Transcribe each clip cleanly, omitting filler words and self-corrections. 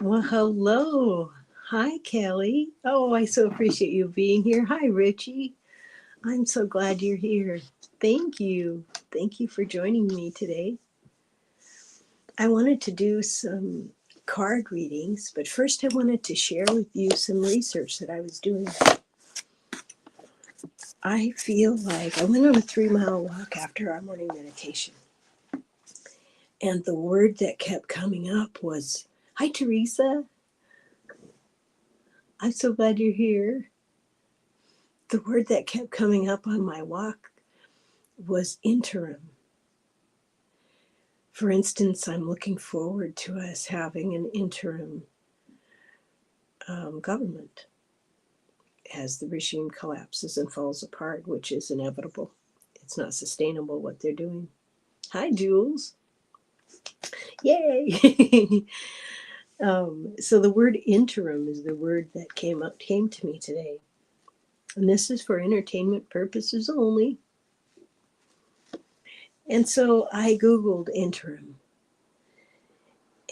Well, hello. Hi, Kelly. Oh, I so appreciate you being here. Hi, Richie. I'm so glad you're here. Thank you. Thank you for joining me today. I wanted to do some card readings, but first I wanted to share with you some research that I was doing. I feel like I went on a 3 mile walk after our morning meditation, and the word that kept coming up was, Hi, Teresa. I'm so glad you're here. The word that kept coming up on my walk was interim. For instance, I'm looking forward to us having an interim government as the regime collapses and falls apart, which is inevitable. It's not sustainable what they're doing. Hi, Jules. Yay! So the word interim is the word that came to me today. And this is for entertainment purposes only. And so I Googled interim.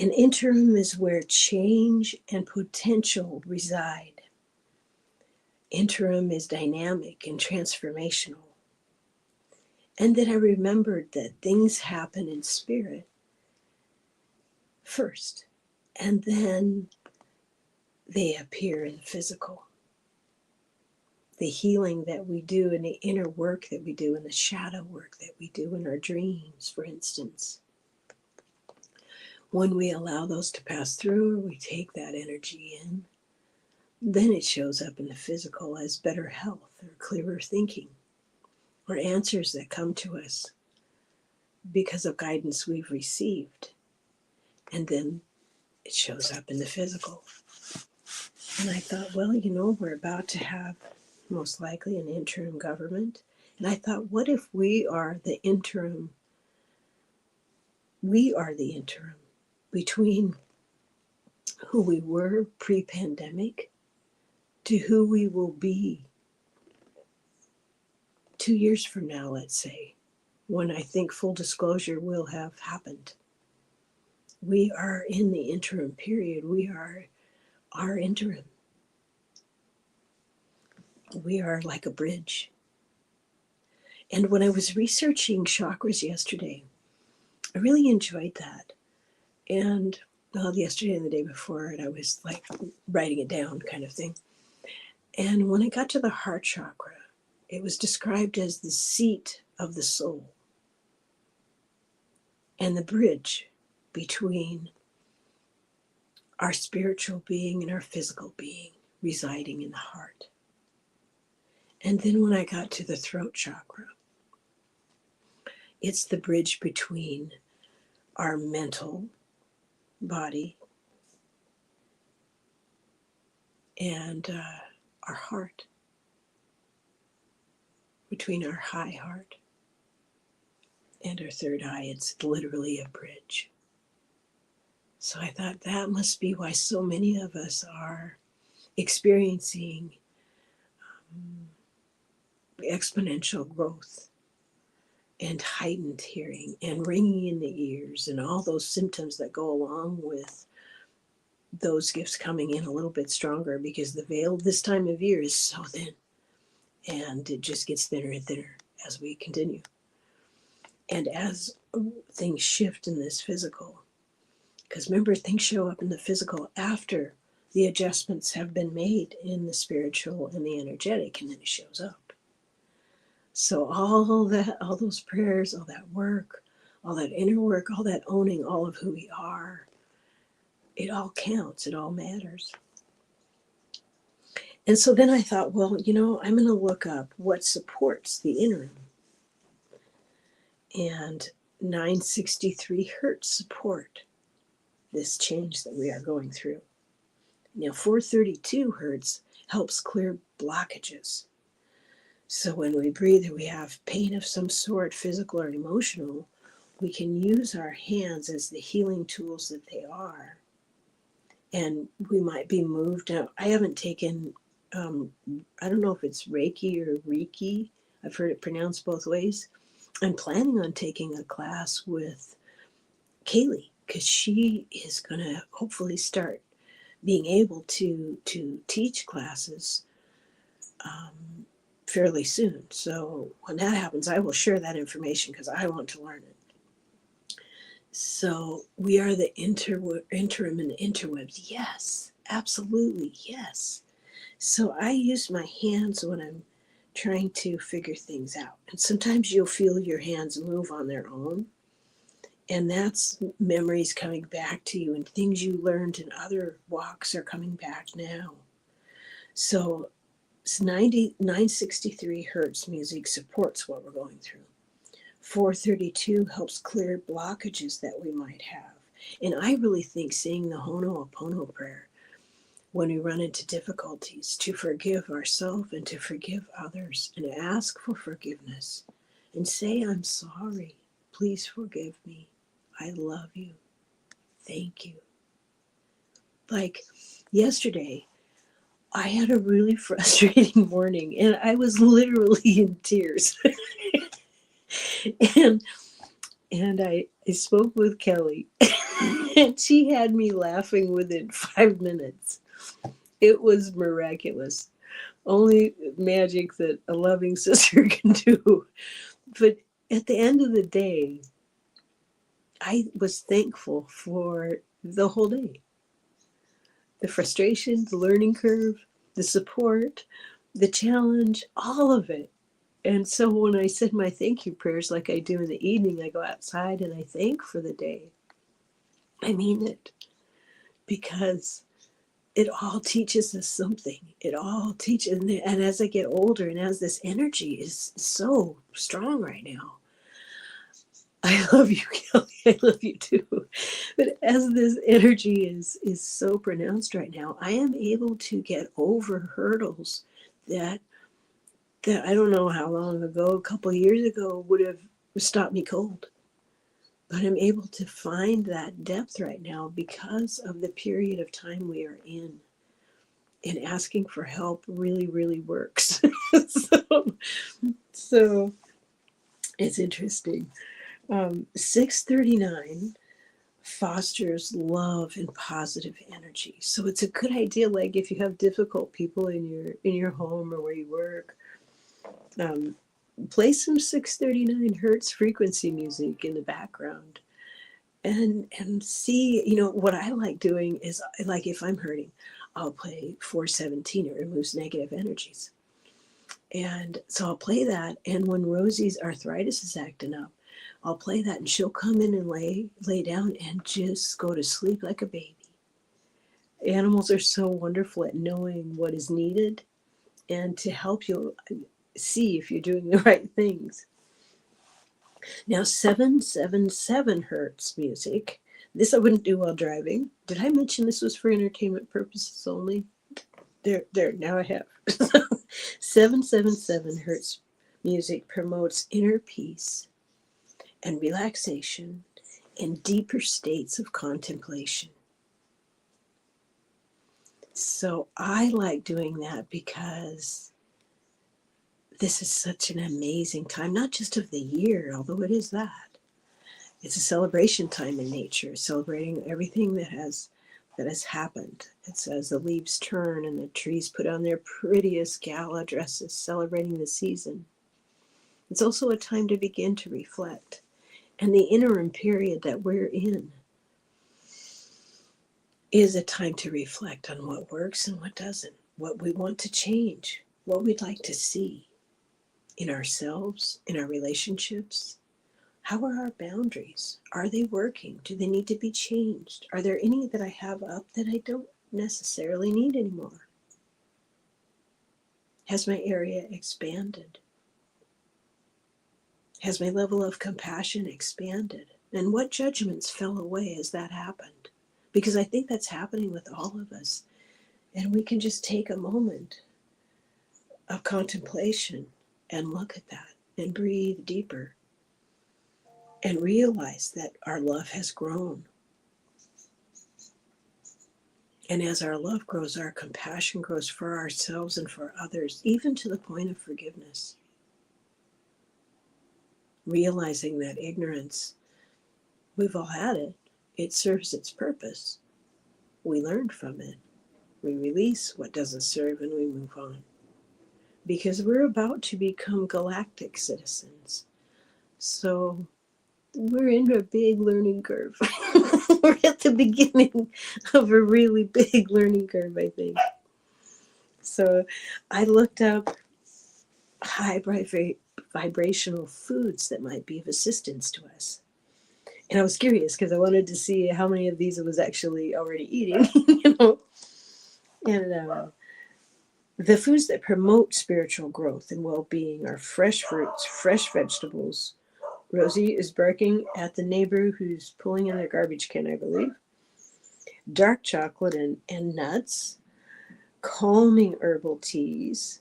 An interim is where change and potential reside. Interim is dynamic and transformational. And then I remembered that things happen in spirit first, and then they appear in physical. The healing that we do and the inner work that we do and the shadow work that we do in our dreams, for instance. When we allow those to pass through, or we take that energy in, then it shows up in the physical as better health or clearer thinking or answers that come to us because of guidance we've received. And then it shows up in the physical. And I thought, well, we're about to have most likely an interim government. And I thought, what if we are the interim? We are the interim between who we were pre-pandemic to who we will be 2 years from now, let's say, when I think full disclosure will have happened. We are in the interim period. We are our interim. We are like a bridge. And when I was researching chakras yesterday, I really enjoyed that. And yesterday and the day before, and I was like writing it down kind of thing. And when I got to the heart chakra, it was described as the seat of the soul and the bridge between our spiritual being and our physical being residing in the heart. And then when I got to the throat chakra, it's the bridge between our mental body and our heart, between our high heart and our third eye. It's literally a bridge. So I thought that must be why so many of us are experiencing exponential growth and heightened hearing and ringing in the ears and all those symptoms that go along with those gifts coming in a little bit stronger, because the veil this time of year is so thin and it just gets thinner and thinner as we continue. And as things shift in this physical, because remember, things show up in the physical after the adjustments have been made in the spiritual and the energetic, and then it shows up. So all those prayers, all that work, all that inner work, all that owning all of who we are, it all counts, it all matters. And so then I thought, well, I'm going to look up what supports the interim. And 963 hertz support this change that we are going through. Now, 432 hertz helps clear blockages. So when we breathe or we have pain of some sort, physical or emotional, we can use our hands as the healing tools that they are. And we might be moved. Now, I haven't taken, I don't know if it's Reiki or Reiki. I've heard it pronounced both ways. I'm planning on taking a class with Kaylee, because she is going to hopefully start being able to teach classes fairly soon. So when that happens, I will share that information because I want to learn it. So we are the interim and the interwebs. Yes, absolutely, yes. So I use my hands when I'm trying to figure things out. And sometimes you'll feel your hands move on their own. And that's memories coming back to you, and things you learned in other walks are coming back now. So it's 963 hertz music supports what we're going through. 432 helps clear blockages that we might have. And I really think saying the Ho'oponopono prayer when we run into difficulties, to forgive ourselves and to forgive others and ask for forgiveness and say, I'm sorry. Please forgive me. I love you. Thank you. Like yesterday, I had a really frustrating morning and I was literally in tears. and I spoke with Kelly and she had me laughing within 5 minutes. It was miraculous. Only magic that a loving sister can do. But at the end of the day, I was thankful for the whole day. The frustration, the learning curve, the support, the challenge, all of it. And so when I said my thank you prayers like I do in the evening, I go outside and I thank for the day. I mean it, because it all teaches us something. It all teaches, and as I get older and as this energy is so strong right now, I love you, Kelly. I love you too. But as this energy is so pronounced right now, I am able to get over hurdles that I don't know how long ago, a couple of years ago, would have stopped me cold. But I'm able to find that depth right now because of the period of time we are in. And asking for help really, really works. so it's interesting. 639 fosters love and positive energy. So it's a good idea, like if you have difficult people in your home or where you work, play some 639 hertz frequency music in the background. And see, what I like doing is, like, if I'm hurting, I'll play 417. It removes negative energies. And so I'll play that. And when Rosie's arthritis is acting up, I'll play that and she'll come in and lay down and just go to sleep like a baby. Animals are so wonderful at knowing what is needed and to help you see if you're doing the right things. Now, 777 hertz music. This I wouldn't do while driving. Did I mention this was for entertainment purposes only? There, now I have. 777 hertz music promotes inner peace and relaxation and deeper states of contemplation. So I like doing that because this is such an amazing time, not just of the year, although it is that. It's a celebration time in nature, celebrating everything that has happened. It's as the leaves turn and the trees put on their prettiest gala dresses, celebrating the season. It's also a time to begin to reflect. And the interim period that we're in is a time to reflect on what works and what doesn't, what we want to change, what we'd like to see in ourselves, in our relationships. How are our boundaries? Are they working? Do they need to be changed? Are there any that I have up that I don't necessarily need anymore? Has my area expanded? Has my level of compassion expanded? And what judgments fell away as that happened? Because I think that's happening with all of us. And we can just take a moment of contemplation and look at that and breathe deeper and realize that our love has grown. And as our love grows, our compassion grows for ourselves and for others, even to the point of forgiveness. Realizing that ignorance, we've all had it. It serves its purpose. We learned from it. We release what doesn't serve and we move on. Because we're about to become galactic citizens. So we're in a big learning curve. We're at the beginning of a really big learning curve, I think. So I looked up high vibrational foods that might be of assistance to us. And I was curious because I wanted to see how many of these I was actually already eating, you know. And the foods that promote spiritual growth and well-being are fresh fruits, fresh vegetables. Rosie is barking at the neighbor who's pulling in their garbage can, I believe. Dark chocolate and nuts, calming herbal teas,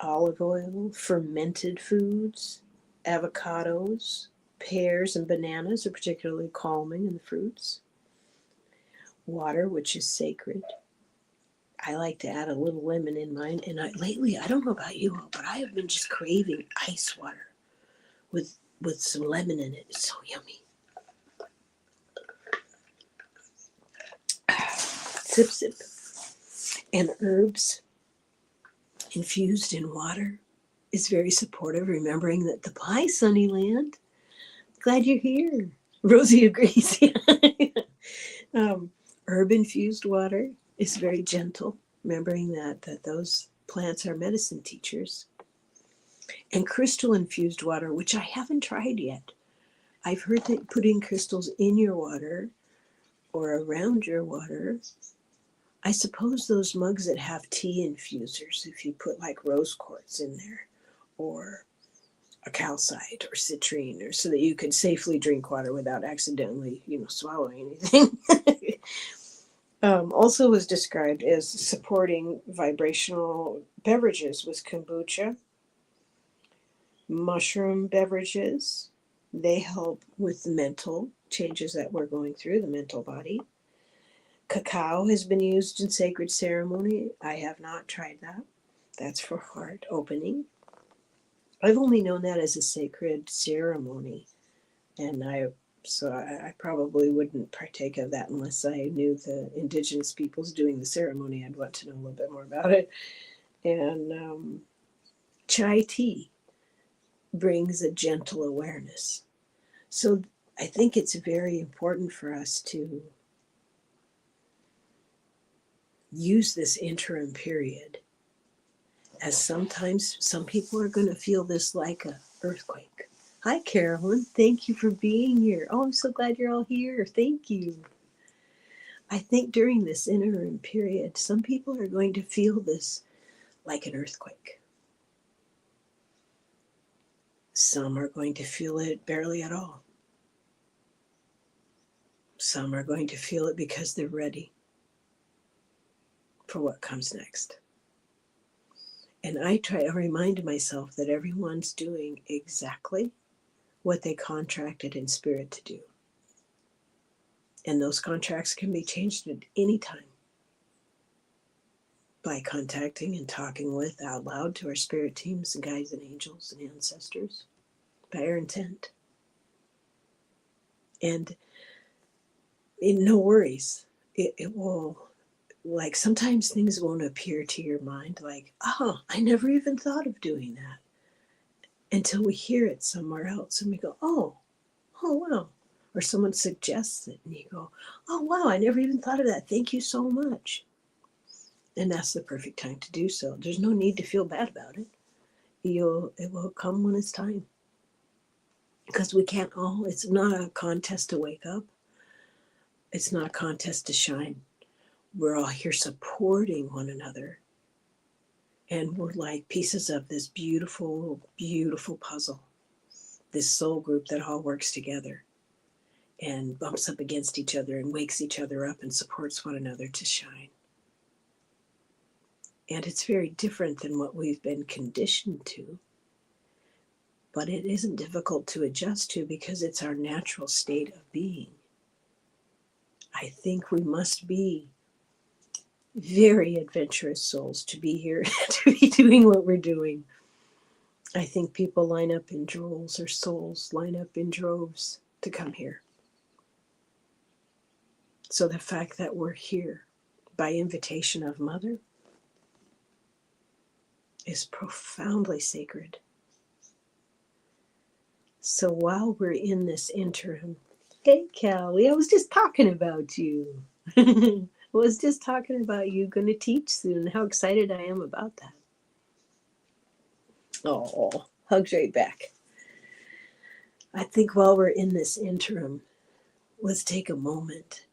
olive oil, fermented foods, avocados, pears and bananas are particularly calming in the fruits. Water, which is sacred. I like to add a little lemon in mine. And lately, I don't know about you all, but I have been just craving ice water with some lemon in it. It's so yummy. Sip, sip. And herbs infused in water is very supportive, remembering that the pie, Sunnyland. Glad you're here. Rosie agrees. Herb infused water is very gentle, remembering that those plants are medicine teachers. And crystal infused water, which I haven't tried yet. I've heard that putting crystals in your water or around your water, I suppose those mugs that have tea infusers, if you put like rose quartz in there or a calcite or citrine, or so that you can safely drink water without accidentally, swallowing anything. Also was described as supporting vibrational beverages with kombucha, mushroom beverages. They help with the mental changes that we're going through, the mental body. Cacao has been used in sacred ceremony. I have not tried that. That's for heart opening. I've only known that as a sacred ceremony, and I probably wouldn't partake of that unless I knew the indigenous peoples doing the ceremony. I'd want to know a little bit more about it. And chai tea brings a gentle awareness. So I think it's very important for us to use this interim period, as sometimes some people are going to feel this like an earthquake. Hi, Carolyn. Thank you for being here. Oh, I'm so glad you're all here. Thank you. I think during this interim period, some people are going to feel this like an earthquake. Some are going to feel it barely at all. Some are going to feel it because they're ready for what comes next. And I remind myself that everyone's doing exactly what they contracted in spirit to do. And those contracts can be changed at any time by contacting and talking with out loud to our spirit teams and guides and angels and ancestors by our intent. And no worries. It will, like, sometimes things won't appear to your mind like, oh, I never even thought of doing that, until we hear it somewhere else and we go, oh wow. Or someone suggests it and you go, oh wow, I never even thought of that. Thank you so much. And that's the perfect time to do so. There's no need to feel bad about it. It will come when it's time. Because we can't all, it's not a contest to wake up. It's not a contest to shine. We're all here supporting one another. And we're like pieces of this beautiful, beautiful puzzle. This soul group that all works together and bumps up against each other and wakes each other up and supports one another to shine. And it's very different than what we've been conditioned to. But it isn't difficult to adjust to because it's our natural state of being. I think we must be very adventurous souls to be here, to be doing what we're doing. I think people line up in droves, or souls line up in droves to come here. So the fact that we're here by invitation of Mother is profoundly sacred. So while we're in this interim, hey Callie, I was just talking about you. I was just talking about you going to teach soon. How excited I am about that. Oh, hugs right back. I think while we're in this interim, let's take a moment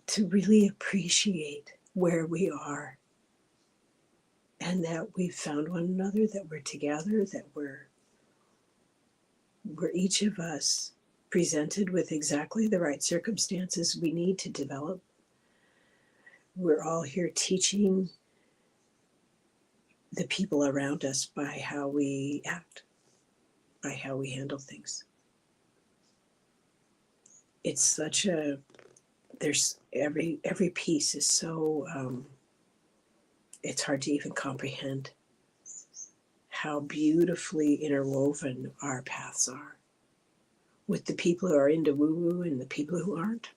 to really appreciate where we are and that we've found one another, that we're together, that we're each of us presented with exactly the right circumstances we need to develop. We're all here teaching the people around us by how we act, by how we handle things. It's such a, there's every piece is so, it's hard to even comprehend how beautifully interwoven our paths are with the people who are into woo-woo and the people who aren't.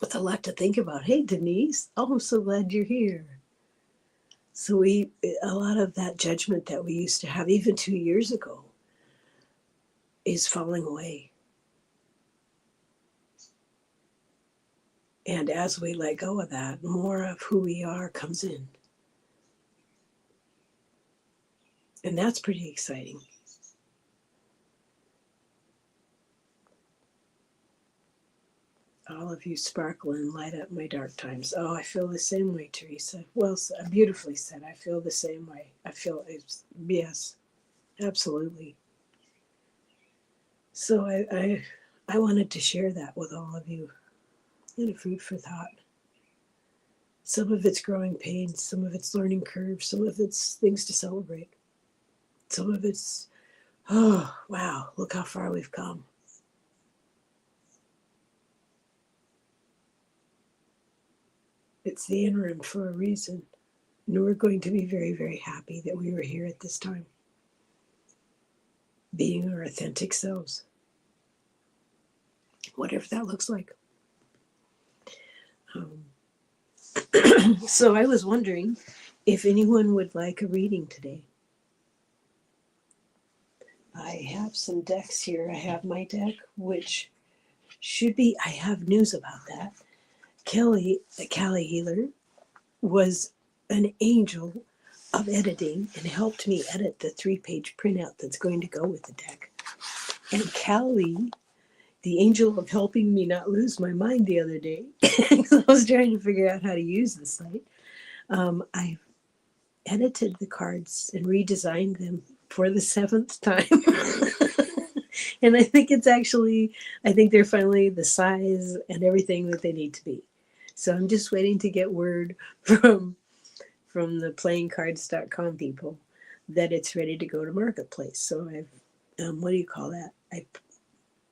With a lot to think about. Hey, Denise, oh, I'm so glad you're here. So a lot of that judgment that we used to have even 2 years ago is falling away. And as we let go of that, more of who we are comes in. And that's pretty exciting. All of you sparkle and light up my dark times. Oh, I feel the same way, Teresa. Well, beautifully said. I feel the same way. I feel, yes, absolutely. So I wanted to share that with all of you in a food for thought. Some of it's growing pains, some of it's learning curves, some of it's things to celebrate. Some of it's, oh, wow, look how far we've come. It's the interim for a reason. And we're going to be very, very happy that we were here at this time, being our authentic selves, whatever that looks like. So I was wondering if anyone would like a reading today. I have some decks here. I have my deck, which should be, I have news about that. Kelly, the Callie Healer, was an angel of editing and helped me edit the 3-page printout that's going to go with the deck. And Callie, the angel of helping me not lose my mind the other day, because I was trying to figure out how to use the site, I edited the cards and redesigned them for the 7th time. And I think they're finally the size and everything that they need to be. So I'm just waiting to get word from the playingcards.com people that it's ready to go to marketplace. So I've, what do you call that? I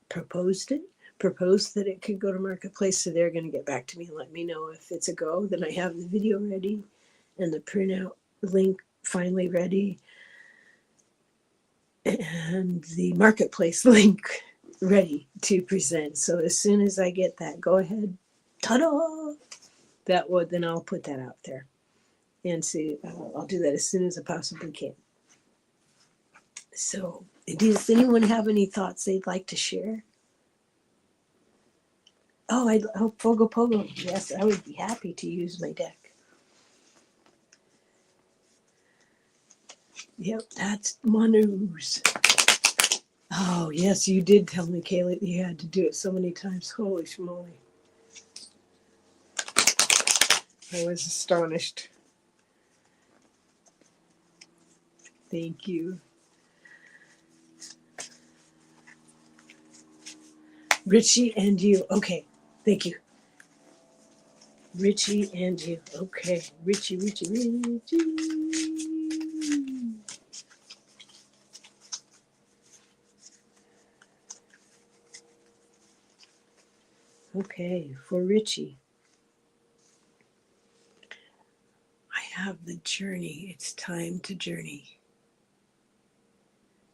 proposed that it could go to marketplace. So they're going to get back to me and let me know if it's a go. Then I have the video ready and the printout link finally ready and the marketplace link ready to present. So as soon as I get that go ahead, ta-da, then I'll put that out there and see. I'll do that as soon as I possibly can. So does anyone have any thoughts they'd like to share? Oh, Pogo Pogo. Yes, I would be happy to use my deck. Yep, that's Manu's. Oh, yes, you did tell me, Kaylee, that you had to do it so many times. Holy schmoly. I was astonished. Thank you. Richie and you. Okay, thank you. Richie and you. Okay, Richie. Okay, for Richie, I have the journey. It's time to journey.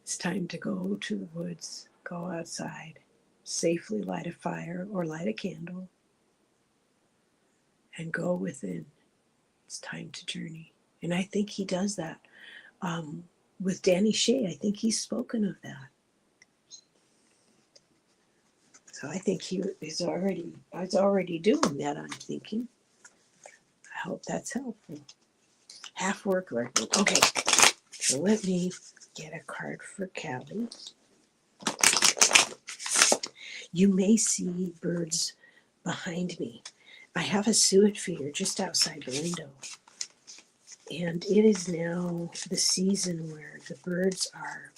It's time to go to the woods, go outside, safely light a fire or light a candle and go within. It's time to journey. And I think he does that. With Danny Shea, I think he's spoken of that. So I think he's already doing that, I'm thinking. I hope that's helpful. Half work learning. Okay, so let me get a card for Callie. You may see birds behind me. I have a suet feeder just outside the window. And it is now the season where the birds are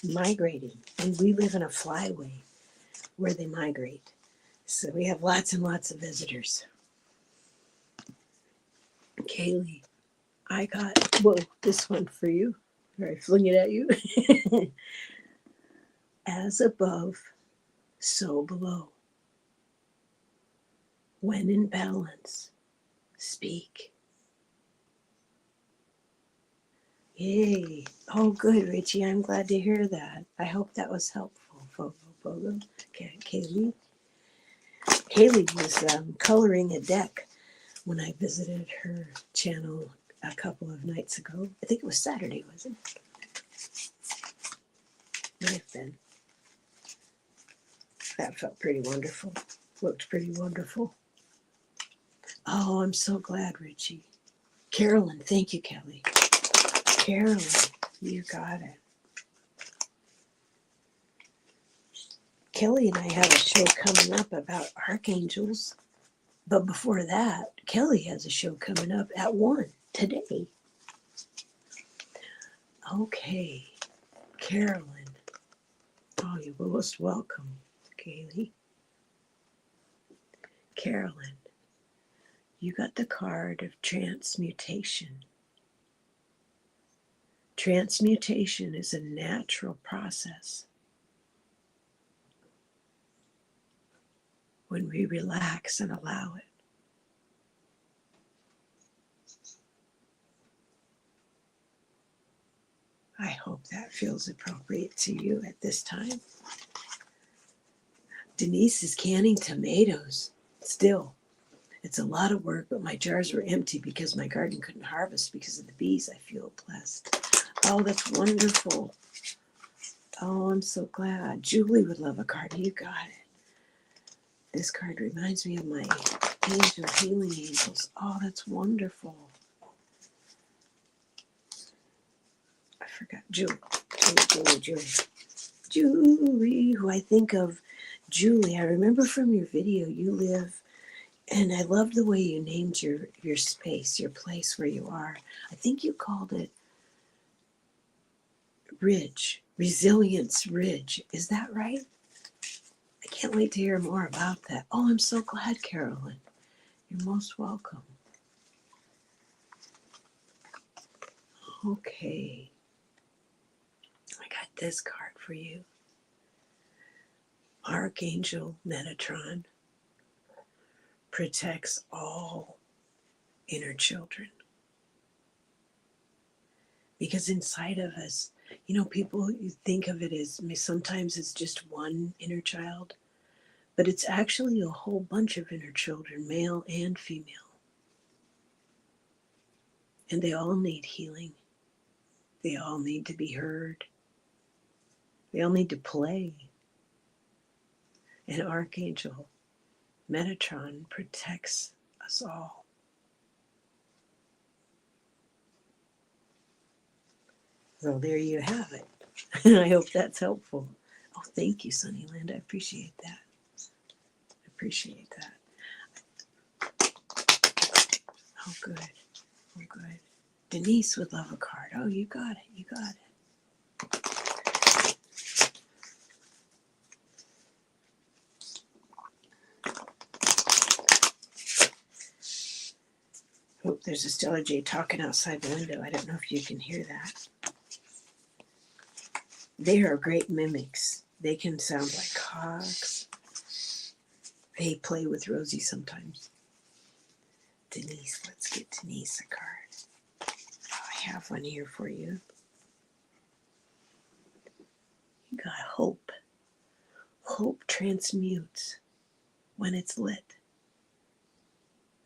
migrating. And we live in a flyway where they migrate. So we have lots and lots of visitors. Kaylee, I got, this one for you. All right, fling it at you. As above, so below. When in balance, speak. Yay. Oh, good, Richie. I'm glad to hear that. I hope that was helpful, Fogo. Okay, Kaylee. Haley was coloring a deck when I visited her channel a couple of nights ago. I think it was Saturday, wasn't it? Might have been. That felt pretty wonderful. Looked pretty wonderful. Oh, I'm so glad, Richie. Carolyn, thank you, Kelly. Carolyn, you got it. Kelly and I have a show coming up about archangels. But before that, Kelly has a show coming up at 1 today. Okay, Carolyn. Oh, you're most welcome, Kaylee. Carolyn, you got the card of transmutation. Transmutation is a natural process. When we relax and allow it. I hope that feels appropriate to you at this time. Denise is canning tomatoes. Still, it's a lot of work, but my jars were empty because my garden couldn't harvest because of the bees. I feel blessed. Oh, that's wonderful. Oh, I'm so glad. Julie would love a card. You got it. This card reminds me of my angel healing angels. Oh, that's wonderful. I forgot. Julie, who I think of. Julie, I remember from your video you live, and I love the way you named your space, your place where you are. I think you called it Ridge, Resilience Ridge. Is that right? I can't wait to hear more about that. Oh, I'm so glad, Carolyn. You're most welcome. Okay. I got this card for you. Archangel Metatron protects all inner children. Because inside of us, people, you think of it as sometimes it's just one inner child, but it's actually a whole bunch of inner children, male and female. And they all need healing. They all need to be heard. They all need to play. And Archangel Metatron protects us all. So there you have it. I hope that's helpful. Oh, thank you, Sunnyland. I appreciate that. Oh, good. Oh, good. Denise would love a card. Oh, you got it. Oh, there's a Stella J talking outside the window. I don't know if you can hear that. They are great mimics. They can sound like hawks. They play with Rosie sometimes. Denise, let's get Denise a card. Oh, I have one here for you. You got hope. Hope transmutes when it's lit.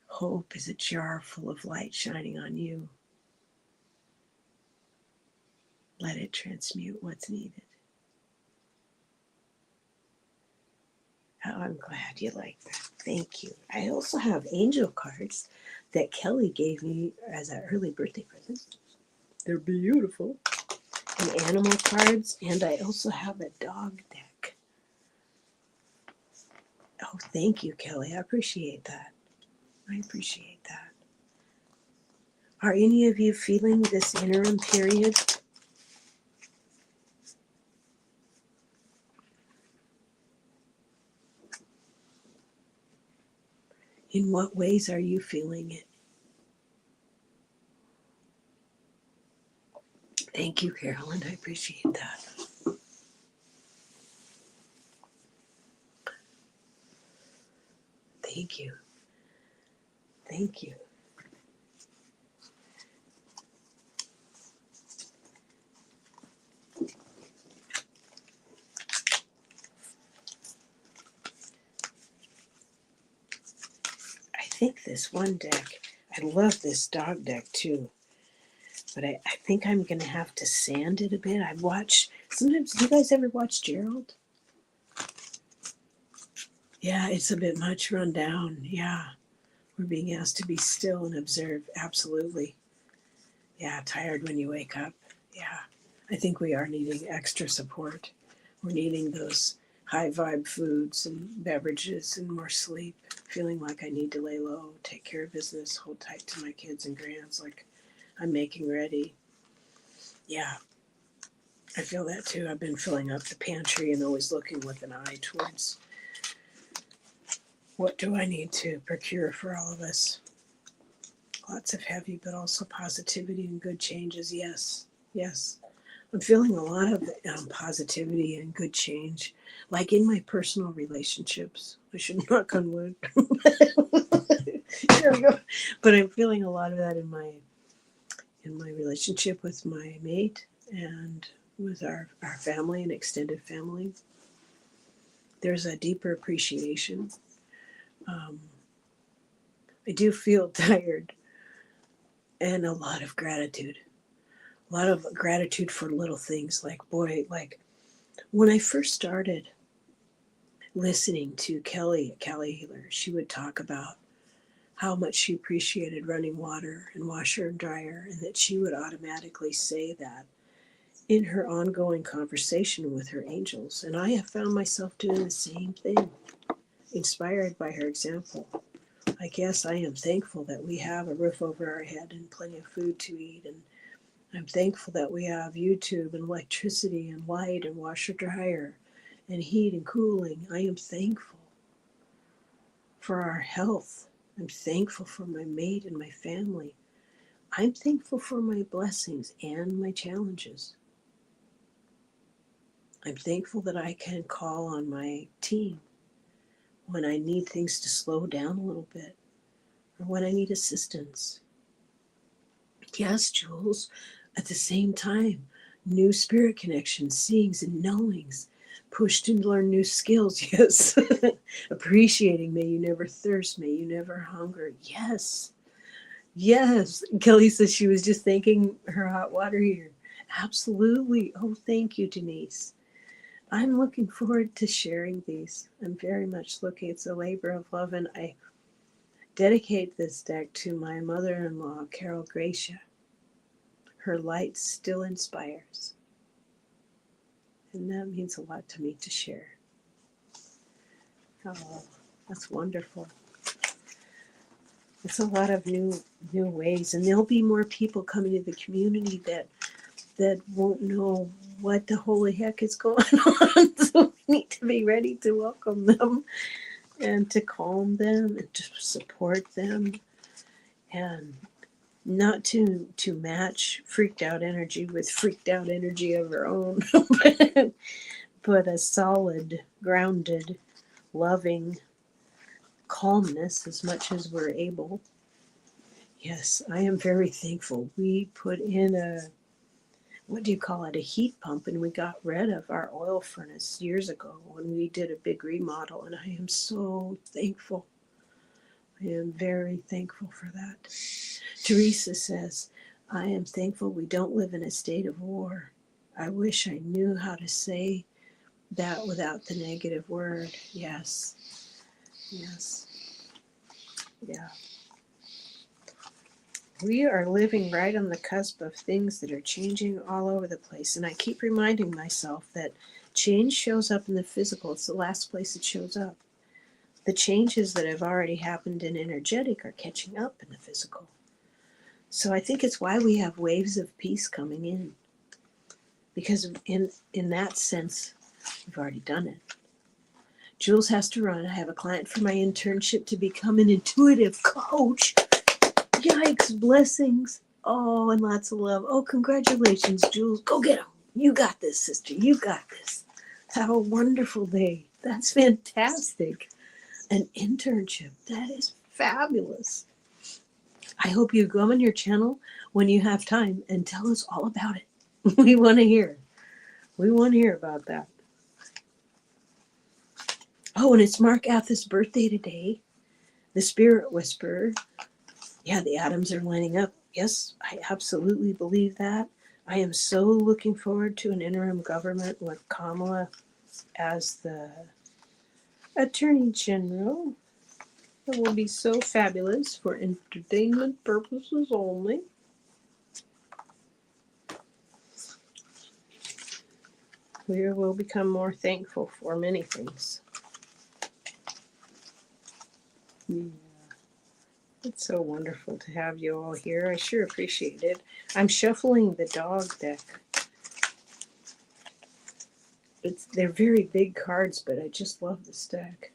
Hope is a jar full of light shining on you. Let it transmute what's needed. Oh, I'm glad you like that. Thank you. I also have angel cards that Kelly gave me as an early birthday present. They're beautiful. And animal cards, and I also have a dog deck. Oh, thank you, Kelly. I appreciate that. I appreciate that. Are any of you feeling this interim period? In what ways are you feeling it? Thank you, Carolyn. I appreciate that. Thank you. Thank you. I think this one deck, I love this dog deck too, but I think I'm going to have to sand it a bit. I watch, sometimes, do you guys ever watch Gerald? Yeah, it's a bit much run down. Yeah, we're being asked to be still and observe. Absolutely. Yeah, tired when you wake up. Yeah, I think we are needing extra support. We're needing those high vibe foods and beverages and more sleep. Feeling like I need to lay low, take care of business, hold tight to my kids and grands like I'm making ready. Yeah, I feel that too. I've been filling up the pantry and always looking with an eye towards what do I need to procure for all of us. Lots of heavy, but also positivity and good changes. Yes, yes. I'm feeling a lot of positivity and good change, like in my personal relationships. I should knock on wood. There we go. But I'm feeling a lot of that in my relationship with my mate and with our family and extended family. There's a deeper appreciation. I do feel tired and a lot of gratitude. A lot of gratitude for little things like, boy, like when I first started listening to Kelly Healer, she would talk about how much she appreciated running water and washer and dryer, and that she would automatically say that in her ongoing conversation with her angels. And I have found myself doing the same thing, inspired by her example. I guess I am thankful that we have a roof over our head and plenty of food to eat, and I'm thankful that we have YouTube and electricity and light and washer dryer and heat and cooling. I am thankful for our health. I'm thankful for my mate and my family. I'm thankful for my blessings and my challenges. I'm thankful that I can call on my team when I need things to slow down a little bit or when I need assistance. Yes, Jules, at the same time, new spirit connections, seeings, and knowings, pushed to learn new skills. Yes. Appreciating, may you never thirst, may you never hunger. Yes. Yes. Kelly says she was just thanking her hot water heater. Absolutely. Oh, thank you, Denise. I'm looking forward to sharing these. I'm very much looking. It's a labor of love, and I dedicate this deck to my mother-in-law, Carol Gracia. Her light still inspires, and that means a lot to me to share. Oh, that's wonderful. It's a lot of new ways, and there'll be more people coming to the community that won't know what the holy heck is going on. So we need to be ready to welcome them and to calm them and to support them, and not to match freaked out energy with freaked out energy of our own, but a solid, grounded, loving calmness as much as we're able. Yes, I am very thankful. We put in what do you call it, a heat pump, and we got rid of our oil furnace years ago when we did a big remodel, and I am so thankful. I am very thankful for that. Teresa says, I am thankful we don't live in a state of war. I wish I knew how to say that without the negative word. Yes, yes, yeah. We are living right on the cusp of things that are changing all over the place. And I keep reminding myself that change shows up in the physical. It's the last place it shows up. The changes that have already happened in energetic are catching up in the physical. So I think it's why we have waves of peace coming in. Because in that sense, we've already done it. Jules has to run. I have a client for my internship to become an intuitive coach. Yikes, blessings. Oh, and lots of love. Oh, congratulations, Jules. Go get them. You got this, sister. You got this. Have a wonderful day. That's fantastic. An internship. That is fabulous. I hope you go on your channel when you have time and tell us all about it. We want to hear. We want to hear about that. Oh, and it's Mark Athas' birthday today. The Spirit Whisperer. Yeah, the atoms are lining up. Yes, I absolutely believe that. I am so looking forward to an interim government with Kamala as the Attorney General. It will be so fabulous for entertainment purposes only. We will become more thankful for many things. Yeah. It's so wonderful to have you all here. I sure appreciate it. I'm shuffling the dog deck. They're very big cards, but I just love the stack.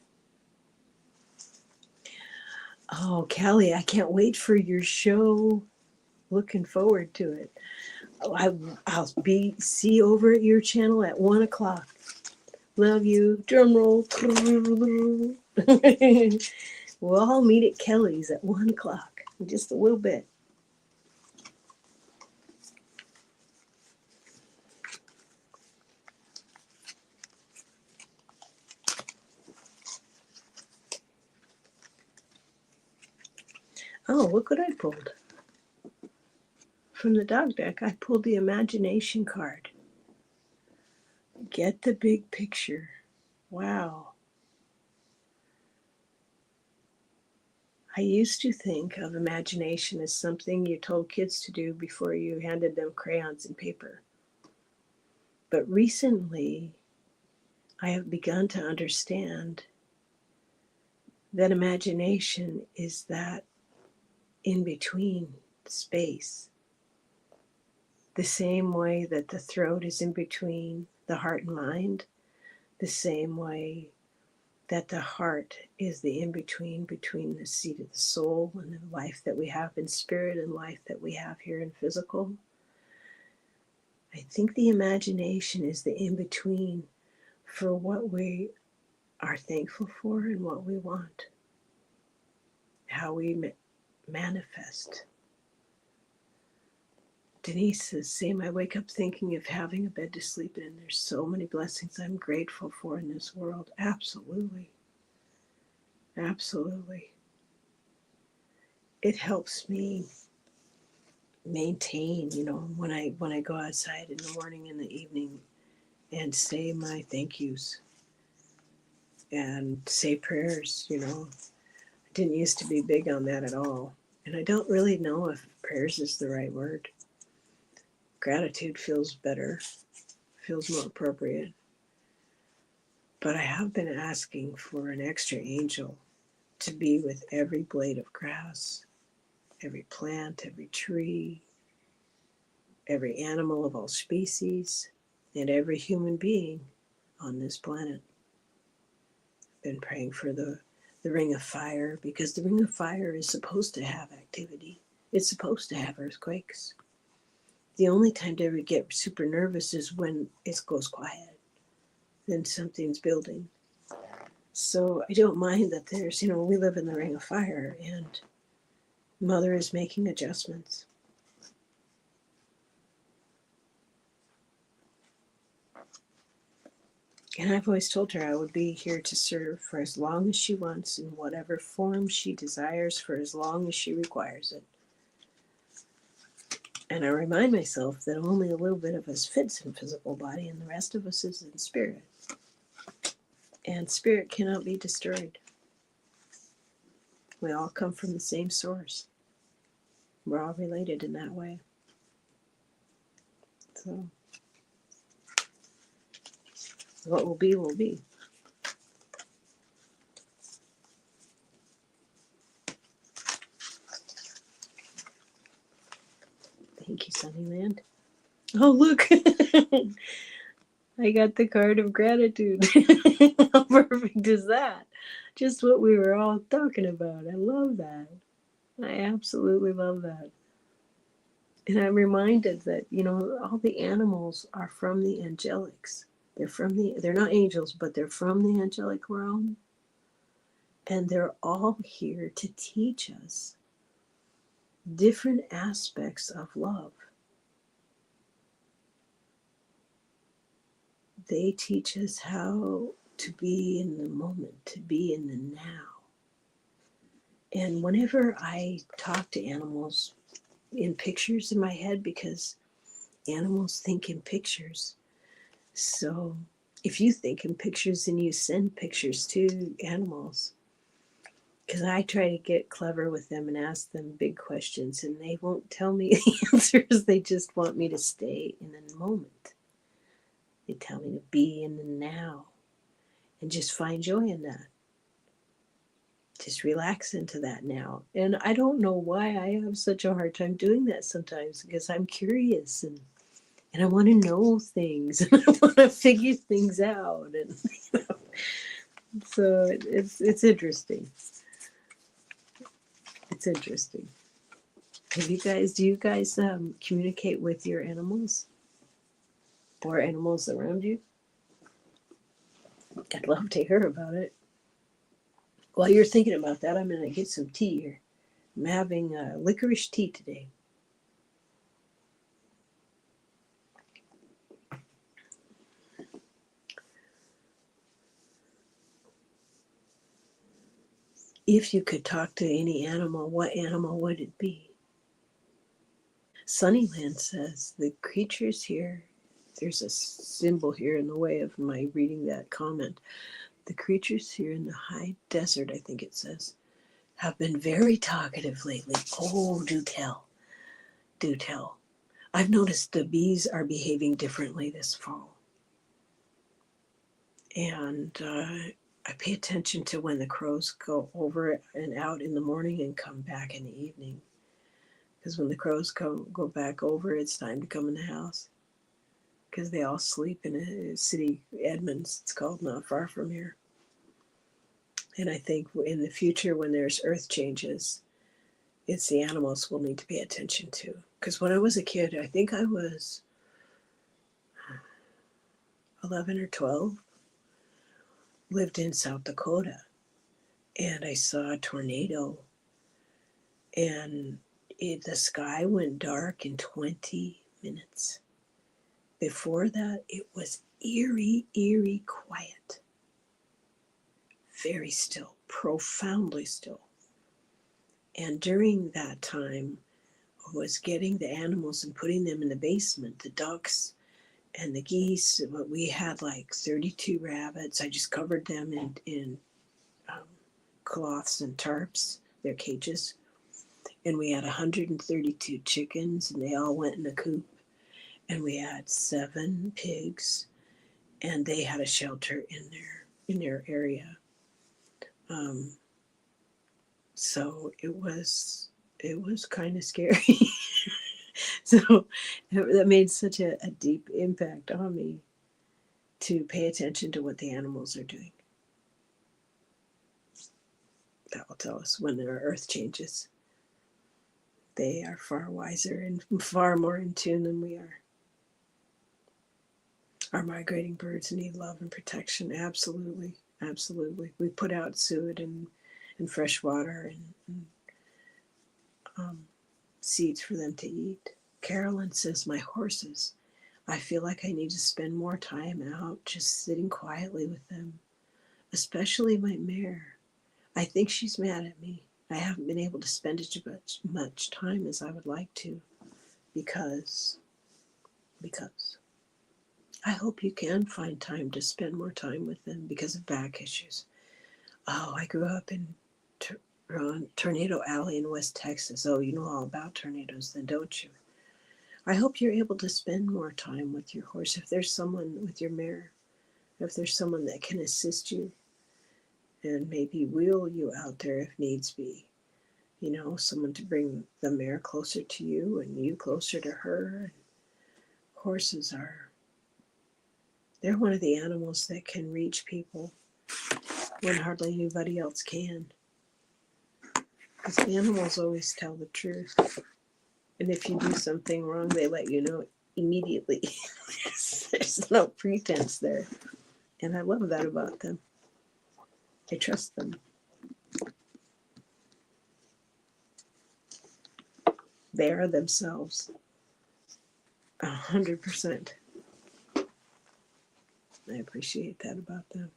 Oh, Callie, I can't wait for your show. Looking forward to it. I'll see you over at your channel at 1 o'clock. Love you. Drum roll. We'll all meet at Kelly's at 1 o'clock in just a little bit. Oh, look what I pulled. From the dog deck, I pulled the imagination card. Get the big picture. Wow. I used to think of imagination as something you told kids to do before you handed them crayons and paper. But recently, I have begun to understand that imagination is that in-between space. The same way that the throat is in between the heart and mind, the same way that the heart is the in-between between the seat of the soul and the life that we have in spirit and life that we have here in physical. I think the imagination is the in-between for what we are thankful for and what we want, how we manifest. Denise says, same, I wake up thinking of having a bed to sleep in. There's so many blessings I'm grateful for in this world. Absolutely. Absolutely. It helps me maintain, when I go outside in the morning and the evening and say my thank yous and say prayers, I didn't used to be big on that at all. And I don't really know if prayers is the right word. Gratitude feels better, feels more appropriate. But I have been asking for an extra angel to be with every blade of grass, every plant, every tree, every animal of all species, and every human being on this planet. I've been praying for the ring of fire, because the ring of fire is supposed to have activity. It's supposed to have earthquakes. The only time to ever get super nervous is when it goes quiet. Then something's building. So I don't mind that there's, we live in the ring of fire and Mother is making adjustments. And I've always told her I would be here to serve for as long as she wants, in whatever form she desires, for as long as she requires it. And I remind myself that only a little bit of us fits in physical body, and the rest of us is in spirit. And spirit cannot be destroyed. We all come from the same source. We're all related in that way. So, what will be, will be. Thank you, Sunnyland. Oh, look. I got the card of gratitude. How perfect is that? Just what we were all talking about. I love that. I absolutely love that. And I'm reminded that, all the animals are from the angelics. They're not angels, but they're from the angelic realm. And they're all here to teach us different aspects of love. They teach us how to be in the moment, to be in the now. And whenever I talk to animals in pictures in my head, because animals think in pictures. So if you think in pictures, then you send pictures to animals. Because I try to get clever with them and ask them big questions, and they won't tell me the answers. They just want me to stay in the moment. They tell me to be in the now and just find joy in that. Just relax into that now. And I don't know why I have such a hard time doing that sometimes, because I'm curious and I want to know things and I want to figure things out. And so it's interesting. It's interesting. Do you guys communicate with your animals or animals around you? I'd love to hear about it. While you're thinking about that, I'm going to get some tea here. I'm having licorice tea today. If you could talk to any animal, what animal would it be? Sunnyland says the creatures here, there's a symbol here in the way of my reading that comment. The creatures here in the high desert, I think it says, have been very talkative lately. Oh, do tell. Do tell. I've noticed the bees are behaving differently this fall. And I pay attention to when the crows go over and out in the morning and come back in the evening. Because when the crows go back over, it's time to come in the house. Because they all sleep in a city, Edmonds, it's called, not far from here. And I think in the future, when there's earth changes, it's the animals we'll need to pay attention to. Because when I was a kid, I think I was 11 or 12, lived in South Dakota, and I saw a tornado, and the sky went dark in 20 minutes. Before that, it was eerie quiet. Very still, profoundly still. And during that time, I was getting the animals and putting them in the basement, the ducks and the geese. We had like 32 rabbits. I just covered them in cloths and tarps, their cages. And we had 132 chickens, and they all went in a coop. And we had 7 pigs, and they had a shelter in their area. So it was kind of scary. So that made such a deep impact on me to pay attention to what the animals are doing. That will tell us when our earth changes. They are far wiser and far more in tune than we are. Our migrating birds need love and protection. Absolutely. Absolutely. We put out suet and fresh water and seeds for them to eat. Carolyn says, my horses. I feel like I need to spend more time out just sitting quietly with them, especially my mare. I think she's mad at me. I haven't been able to spend as much time as I would like to because I hope you can find time to spend more time with them because of back issues. Oh, I grew up in Tornado Alley in West Texas. Oh, you know all about tornadoes then, don't you? I hope you're able to spend more time with your horse. If there's someone with your mare, if there's someone that can assist you and maybe wheel you out there if needs be, someone to bring the mare closer to you and you closer to her. Horses they're one of the animals that can reach people when hardly anybody else can. Because animals always tell the truth. And if you do something wrong, they let you know immediately. There's no pretense there. And I love that about them. I trust them. They are themselves. 100%. I appreciate that about them.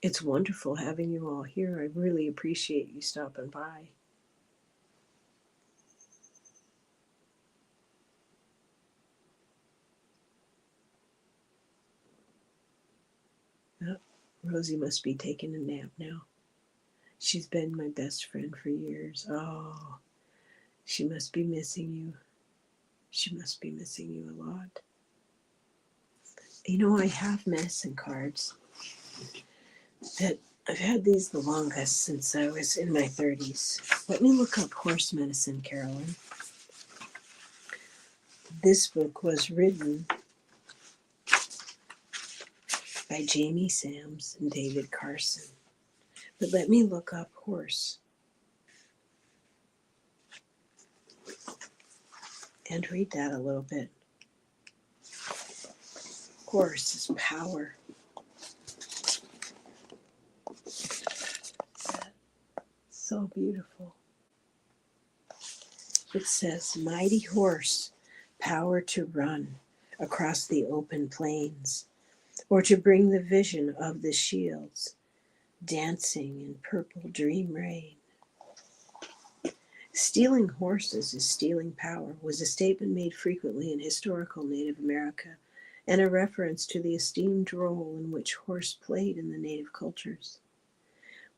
It's wonderful having you all here. I really appreciate you stopping by. Oh, Rosie must be taking a nap now. She's been my best friend for years. Oh, she must be missing you. She must be missing you a lot. I have medicine cards that I've had these the longest since I was in my 30s. Let me look up horse medicine, Carolyn. This book was written by Jamie Sams and David Carson. But let me look up horse and read that a little bit. Horse is power. So beautiful. It says, mighty horse, power to run across the open plains, or to bring the vision of the shields, dancing in purple dream rain. Stealing horses is stealing power was a statement made frequently in historical Native America and a reference to the esteemed role in which horse played in the native cultures.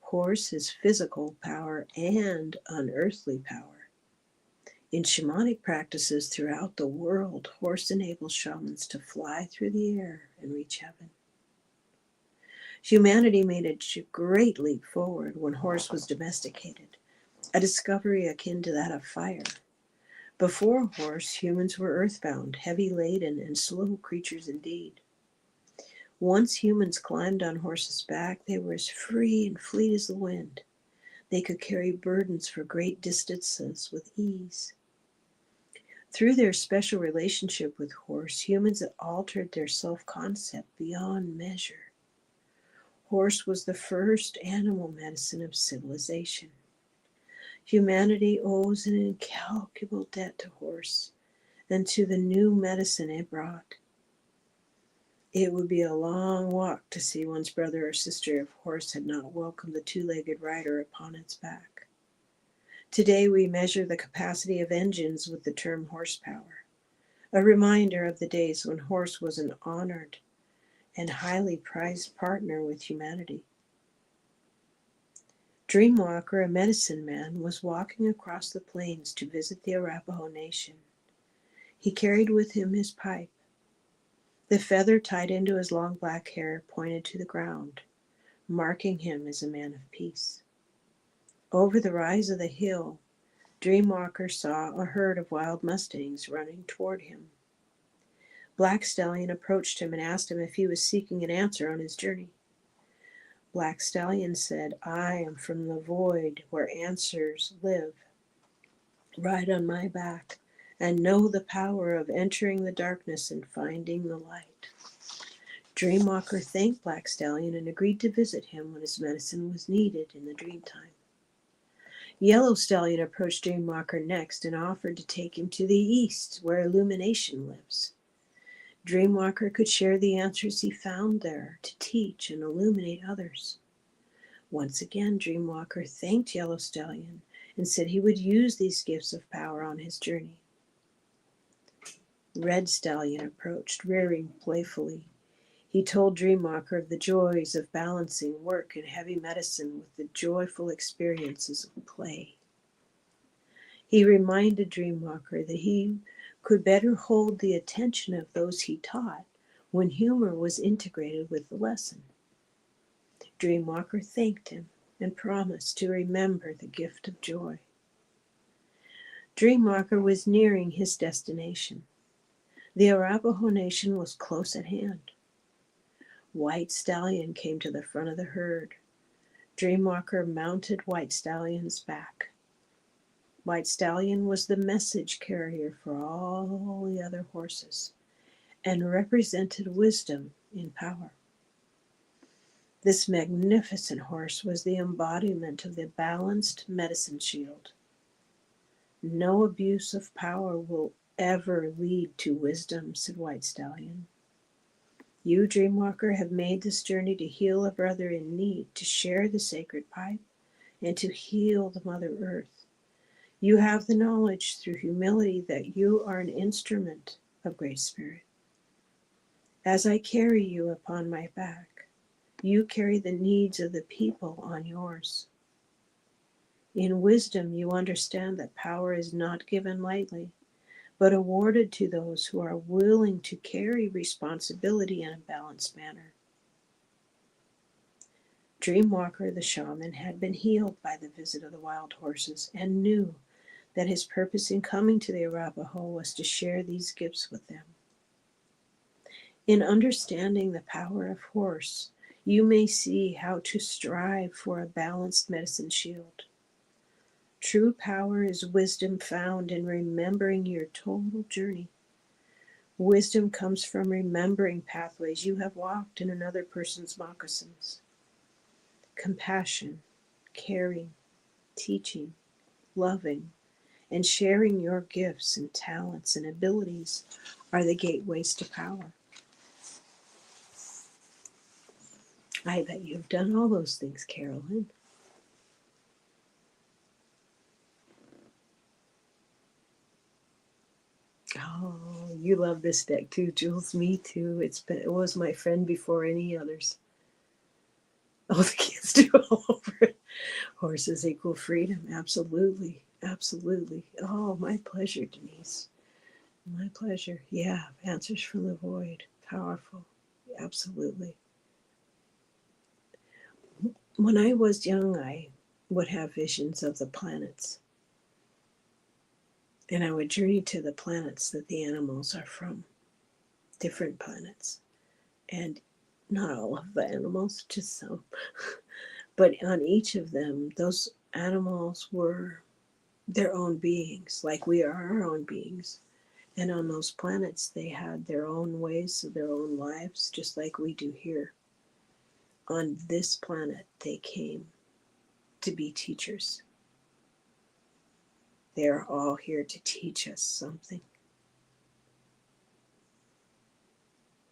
Horse is physical power and unearthly power. In shamanic practices throughout the world, horse enables shamans to fly through the air and reach heaven. Humanity made a great leap forward when horse was domesticated, a discovery akin to that of fire. Before horse, humans were earthbound, heavy-laden, and slow creatures indeed. Once humans climbed on horses' back, they were as free and fleet as the wind. They could carry burdens for great distances with ease. Through their special relationship with horse, humans had altered their self-concept beyond measure. Horse was the first animal medicine of civilization. Humanity owes an incalculable debt to horse and to the new medicine it brought. It would be a long walk to see one's brother or sister if horse had not welcomed the two-legged rider upon its back. Today we measure the capacity of engines with the term horsepower, a reminder of the days when horse was an honored and highly prized partner with humanity. Dreamwalker, a medicine man, was walking across the plains to visit the Arapaho Nation. He carried with him his pipe. The feather tied into his long black hair pointed to the ground, marking him as a man of peace. Over the rise of the hill, Dreamwalker saw a herd of wild mustangs running toward him. Black Stallion approached him and asked him if he was seeking an answer on his journey. Black Stallion said, I am from the void where answers live. Ride on my back and know the power of entering the darkness and finding the light. Dreamwalker thanked Black Stallion and agreed to visit him when his medicine was needed in the dream time. Yellow Stallion approached Dreamwalker next and offered to take him to the east, where illumination lives. Dreamwalker could share the answers he found there to teach and illuminate others. Once again, Dreamwalker thanked Yellow Stallion and said he would use these gifts of power on his journey. Red Stallion approached, rearing playfully. He told Dreamwalker of the joys of balancing work and heavy medicine with the joyful experiences of play. He reminded Dreamwalker that he could better hold the attention of those he taught when humor was integrated with the lesson. Dreamwalker thanked him and promised to remember the gift of joy. Dreamwalker was nearing his destination. The Arapaho Nation was close at hand. White Stallion came to the front of the herd. Dreamwalker mounted White Stallion's back. White Stallion was the message carrier for all the other horses and represented wisdom in power. This magnificent horse was the embodiment of the balanced medicine shield. No abuse of power will ever lead to wisdom, said White Stallion. You, Dreamwalker, have made this journey to heal a brother in need, to share the sacred pipe, and to heal the Mother Earth. You have the knowledge through humility that you are an instrument of Great Spirit. As I carry you upon my back, you carry the needs of the people on yours. In wisdom, you understand that power is not given lightly, but awarded to those who are willing to carry responsibility in a balanced manner. Dreamwalker the shaman had been healed by the visit of the wild horses and knew that his purpose in coming to the Arapaho was to share these gifts with them. In understanding the power of horse, you may see how to strive for a balanced medicine shield. True power is wisdom found in remembering your total journey. Wisdom comes from remembering pathways you have walked in another person's moccasins. Compassion, caring, teaching, loving, and sharing your gifts and talents and abilities are the gateways to power. I bet you've done all those things, Carolyn. Oh, you love this deck too, Jules. Me too. It was my friend before any others. Oh, the kids do all over it. Horses equal freedom. Absolutely. Absolutely. Oh, my pleasure, Denise. My pleasure. Yeah, answers from the void. Powerful. Absolutely. When I was young, I would have visions of the planets. And I would journey to the planets that the animals are from, different planets. And not all of the animals, just some. But on each of them, those animals were their own beings, like we are our own beings. And on those planets, they had their own ways of their own lives, just like we do here. On this planet, they came to be teachers. They are all here to teach us something.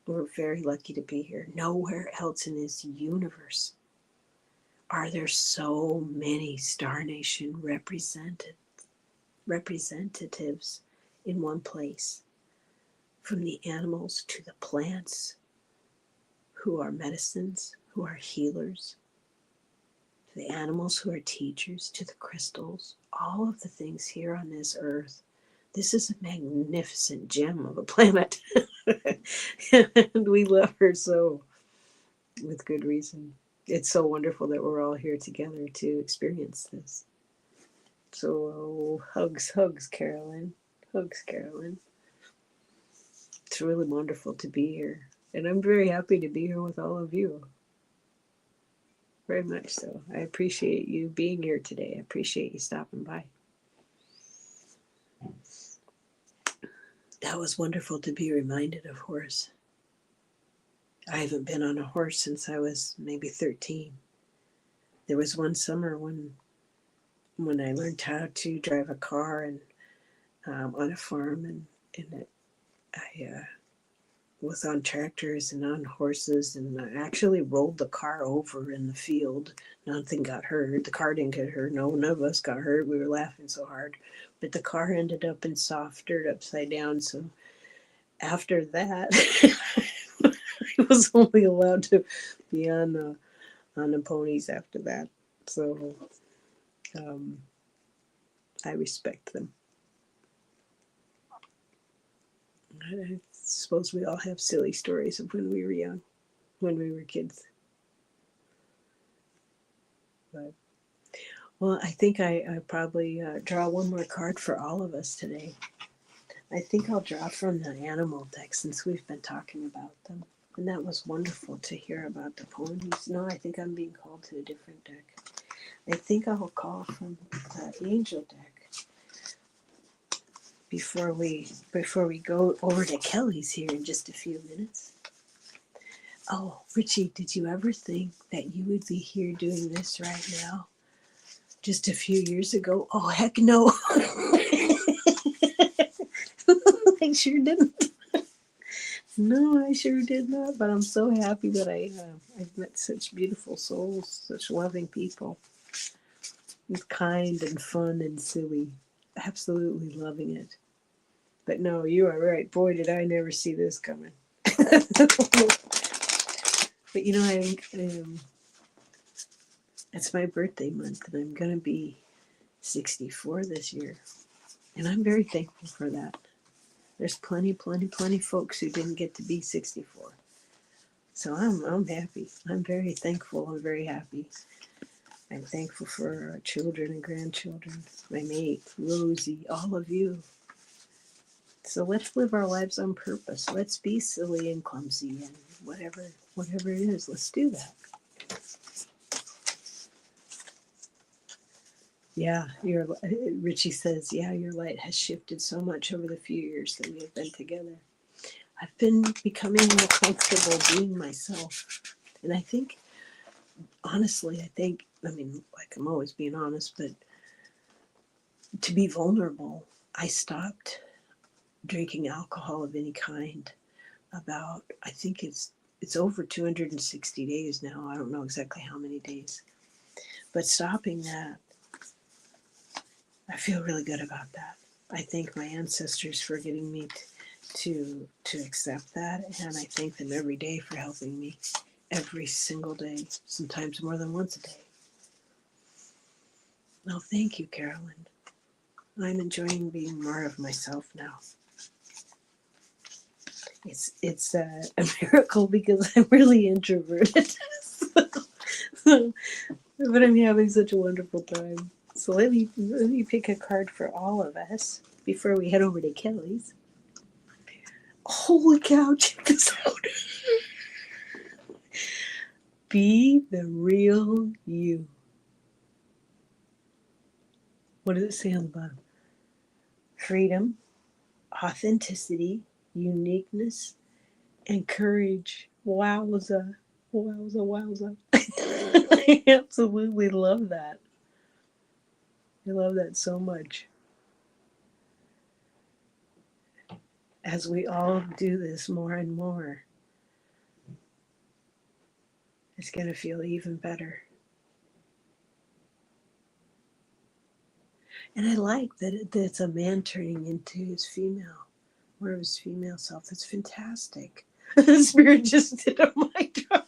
We're very lucky to be here. Nowhere else in this universe are there so many Star Nation representatives in one place, from the animals to the plants, who are medicines, who are healers, to the animals who are teachers, to the crystals, all of the things here on this earth. This is a magnificent gem of a planet. And we love her so, with good reason. It's so wonderful that we're all here together to experience this. So hugs, Carolyn. Hugs, Carolyn. It's really wonderful to be here. And I'm very happy to be here with all of you. Very much so. I appreciate you being here today. I appreciate you stopping by. That was wonderful to be reminded of, Horace. I haven't been on a horse since I was maybe 13. There was one summer when I learned how to drive a car and on a farm, and I was on tractors and on horses, and I actually rolled the car over in the field. Nothing got hurt. The car didn't get hurt. No, none of us got hurt. We were laughing so hard. But the car ended up in soft dirt upside down. So after that, I was only allowed to be on the ponies after that. So um, I respect them. I suppose we all have silly stories of when we were young, when we were kids. But, well, I think I probably draw one more card for all of us today. I think I'll draw from the animal deck since we've been talking about them. And that was wonderful to hear about the ponies. No, I think I'm being called to a different deck. I think I'll call from the angel deck before we go over to Kelly's here in just a few minutes. Oh, Richie, did you ever think that you would be here doing this right now? Just a few years ago? Oh, heck no. I sure didn't. No, I sure did not. But I'm so happy that I've met such beautiful souls, such loving people. It's kind and fun and silly. Absolutely loving it. But no, you are right. Boy, did I never see this coming. But you know, it's my birthday month, and I'm going to be 64 this year. And I'm very thankful for that. There's plenty folks who didn't get to be 64. So I'm happy. I'm very thankful. I'm very happy. I'm thankful for our children and grandchildren, my mate, Rosie, all of you. So let's live our lives on purpose. Let's be silly and clumsy and whatever it is. Let's do that. Yeah, Richie says, yeah, your light has shifted so much over the few years that we have been together. I've been becoming more comfortable being myself. And I think, honestly, I mean, like I'm always being honest, but to be vulnerable, I stopped drinking alcohol of any kind about, I think it's over 260 days now. I don't know exactly how many days. But stopping that, I feel really good about that. I thank my ancestors for getting me to accept that, and I thank them every day for helping me every single day, sometimes more than once a day. Well, thank you, Carolyn. I'm enjoying being more of myself now. It's a miracle because I'm really introverted. But I'm having such a wonderful time. So let me pick a card for all of us before we head over to Kelly's. Holy cow, check this out. Be the real you. What does it say on the bottom? Freedom, authenticity, uniqueness, and courage. Wowza. Wowza, wowza. I absolutely love that. I love that so much. As we all do this more and more, it's going to feel even better. And I like that it's a man turning into his female, or his female self. That's fantastic. Spirit just did a mic drop.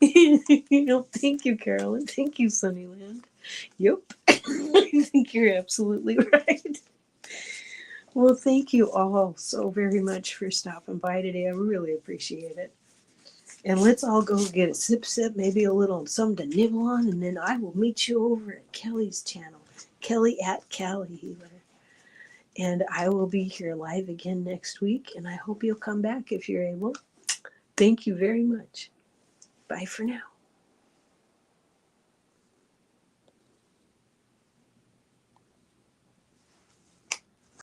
Thank you, Carolyn. Thank you, Sunnyland. Yep. I think you're absolutely right. Well, thank you all so very much for stopping by today. I really appreciate it. And let's all go get a sip, maybe a little something to nibble on, and then I will meet you over at Kelly's channel, Kelly at Cali Healer. And I will be here live again next week, and I hope you'll come back if you're able. Thank you very much. Bye for now.